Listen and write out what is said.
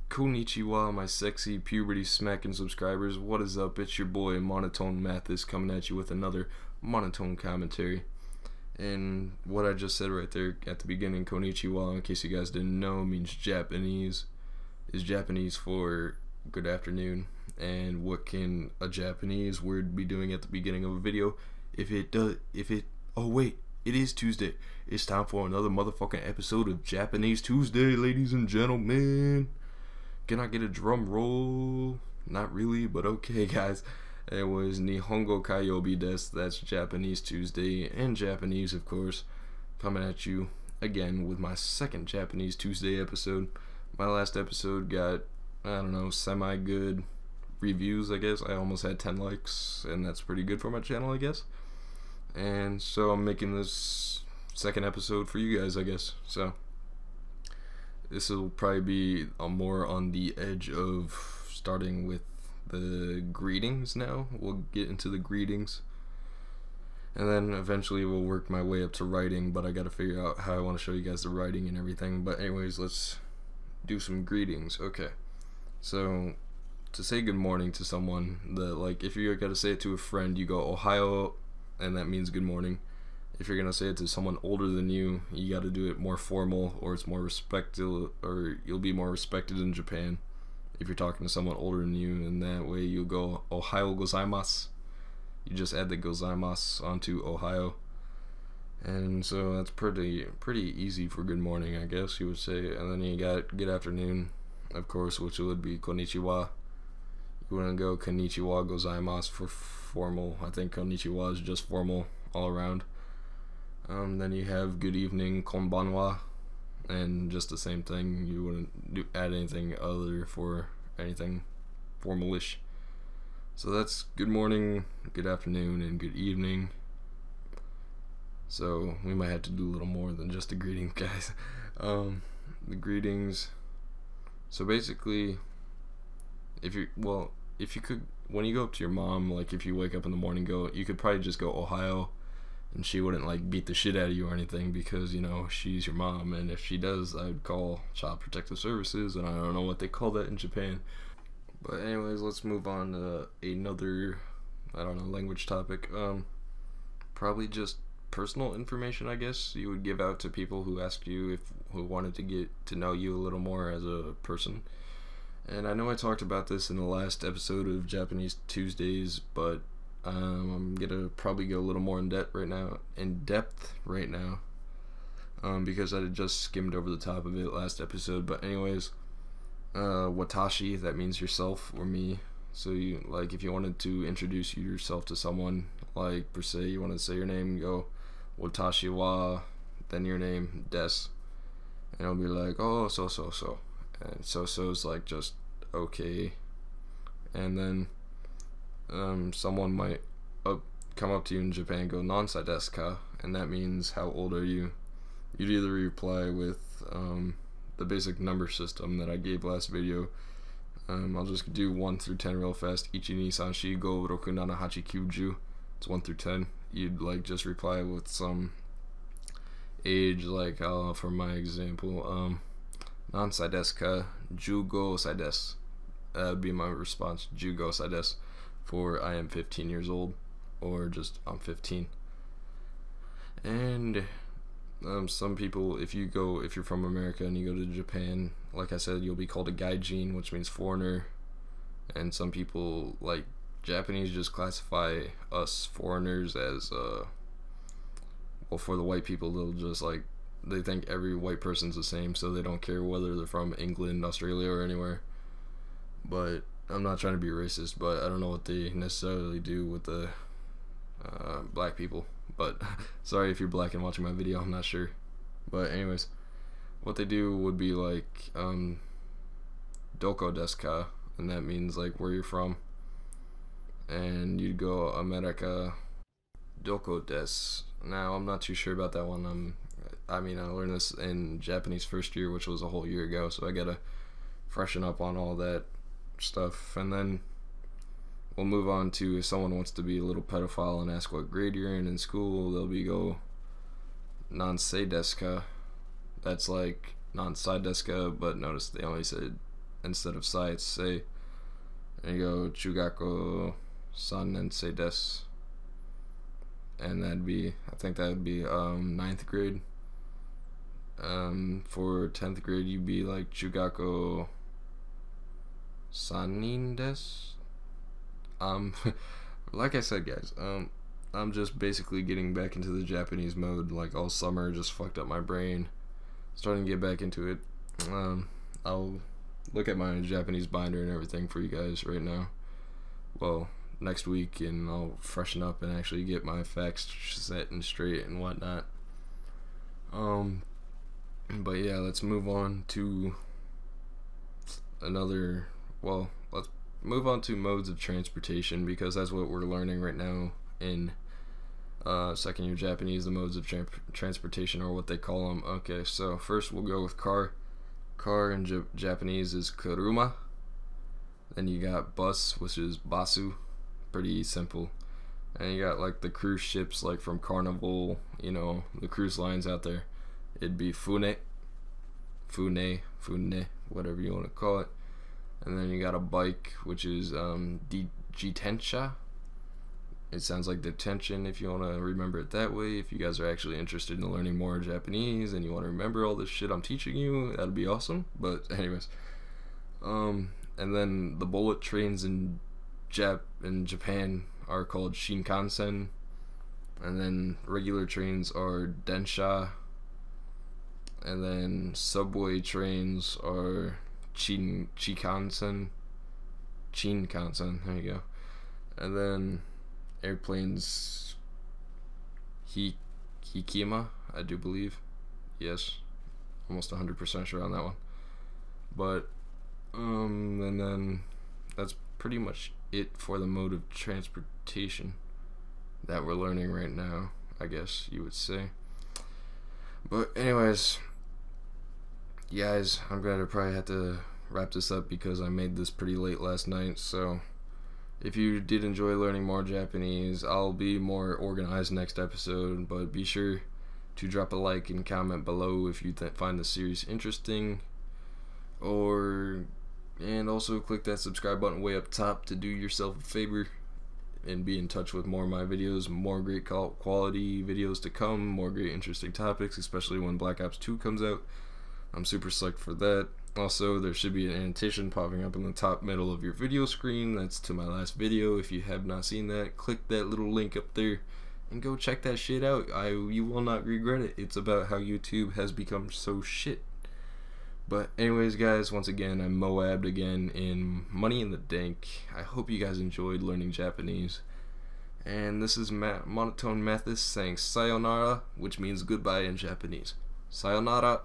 Konnichiwa, my sexy puberty smacking subscribers. What is up? It's your boy MonotoneMathis coming at you with another monotone commentary. And what I just said right there at the beginning, Konnichiwa, in case you guys didn't know, means Japanese. Is Japanese for good afternoon. And what can a Japanese word be doing at the beginning of a video? Oh wait, it is Tuesday. It's time for another motherfucking episode of Japanese Tuesday, ladies and gentlemen. Can I get a drum roll? Not really, but okay, guys. It was Nihongo Kayobi desu. That's Japanese Tuesday, in Japanese, of course. Coming at you again with my second Japanese Tuesday episode. My last episode got, I don't know, semi-good reviews, I guess. I almost had 10 likes, and that's pretty good for my channel, I guess. And so I'm making this second episode for you guys, I guess. So this will probably be more on the edge of starting with the greetings now. We'll get into the greetings. And then eventually we'll work my way up to writing, but I gotta figure out how I want to show you guys the writing and everything. But anyways, let's do some greetings. Okay. So to say good morning to someone, if you gotta say it to a friend, you go Ohayo, and that means good morning. If you're gonna say it to someone older than you, you gotta do it more formal, or it's more respectful, or you'll be more respected in Japan if you're talking to someone older than you, and that way you'll go Ohayo gozaimasu. You just add the gozaimasu onto Ohayo, and so that's pretty easy for good morning, I guess you would say. And then you got good afternoon, of course, which would be konnichiwa. You wouldn't go konnichiwa gozaimasu for formal. I think konnichiwa is just formal all around. Then you have good evening, konbanwa, and just the same thing. You wouldn't add anything other for anything formalish. So that's good morning, good afternoon, and good evening. So we might have to do a little more than just the greetings, guys. The greetings. So basically, if you could, when you go up to your mom, like if you wake up in the morning, you could probably just go Ohayo, and she wouldn't like beat the shit out of you or anything, because you know she's your mom. And if she does, I'd call Child Protective Services, and I don't know what they call that in Japan. But anyways, let's move on to another, I don't know, language topic. Probably just personal information, I guess, you would give out to people who ask you, who wanted to get to know you a little more as a person. And I know I talked about this in the last episode of Japanese Tuesdays, but I'm gonna probably go a little more in depth right now, because I just skimmed over the top of it last episode. But anyways, watashi, that means yourself or me. So you, like, if you wanted to introduce yourself to someone, like per se, you want to say your name, go watashi wa, then your name, desu, and it'll be like, oh, so, and so is like just okay. And then someone might come up to you in Japan and go nansai desu ka, and that means how old are you. You'd either reply with the basic number system that I gave last video. I'll just do 1 through 10 real fast. 1, 2, 3, 4, 5, 6, 7, 8, 9, 10. It's 1 through 10. You'd like just reply with some age, like for my example, nansai desu ka, 15 sai desu. That would be my response, 15 sai desu, for I am 15 years old, or just I'm 15. And some people, if you're from America and you go to Japan, like I said, you'll be called a gaijin, which means foreigner. And some people, like Japanese, just classify us foreigners as well, for the white people, they'll just they think every white person's the same, so they don't care whether they're from England, Australia, or anywhere. But I'm not trying to be racist, but I don't know what they necessarily do with the black people. But sorry if you're black and watching my video, I'm not sure. But anyways, what they do would be like doko desu ka, and that means like where you're from. And you'd go America doko desu. Now I'm not too sure about that one. I learned this in Japanese first year, which was a whole year ago, so I gotta freshen up on all that stuff. And then we'll move on to, if someone wants to be a little pedophile and ask what grade you're in school, they'll be go nansei desu ka. That's like nansai desu ka, but notice they only said instead of sai, it's sei. And you go chugako 3年生 desu. And that'd be, I think that would be 9th grade. For 10th grade, you'd be like chugako 3nin desu. Like I said, guys, I'm just basically getting back into the Japanese mode. Like all summer, just fucked up my brain. Starting to get back into it. I'll look at my Japanese binder and everything for you guys right now. Well, next week, and I'll freshen up and actually get my facts set and straight and whatnot. But yeah, let's move on to another. Well, let's move on to modes of transportation, because that's what we're learning right now in second year Japanese. The modes of transportation, or what they call them. Okay, so first we'll go with car. Car in Japanese is kuruma. Then you got bus, which is basu. Pretty simple. And you got like the cruise ships, like from Carnival, you know, the cruise lines out there. It'd be fune, whatever you want to call it. And then you got a bike, which is jitensha. It sounds like detention if you want to remember it that way. If you guys are actually interested in learning more Japanese and you want to remember all this shit I'm teaching you, that'd be awesome. But anyways, and then the bullet trains in Japan are called Shinkansen, and then regular trains are Densha, and then subway trains are Shinkansen. There you go. And then airplanes, Hikima, I do believe. Yes, almost 100% sure on that one. But and then that's pretty much it for the mode of transportation that we're learning right now, I guess you would say. But anyways, guys, I'm gonna probably have to wrap this up because I made this pretty late last night. So if you did enjoy learning more Japanese, I'll be more organized next episode. But be sure to drop a like and comment below if you find the series interesting, and also click that subscribe button way up top to do yourself a favor and be in touch with more of my videos, more great quality videos to come, more great interesting topics, especially when Black Ops 2 comes out. I'm super psyched for that. Also, there should be an annotation popping up in the top middle of your video screen. That's to my last video. If you have not seen that, click that little link up there and go check that shit out. You will not regret it. It's about how YouTube has become so shit. But anyways, guys, once again, I'm MOAB again in Money in the Dank. I hope you guys enjoyed learning Japanese. And this is MonotoneMathis saying sayonara, which means goodbye in Japanese. Sayonara.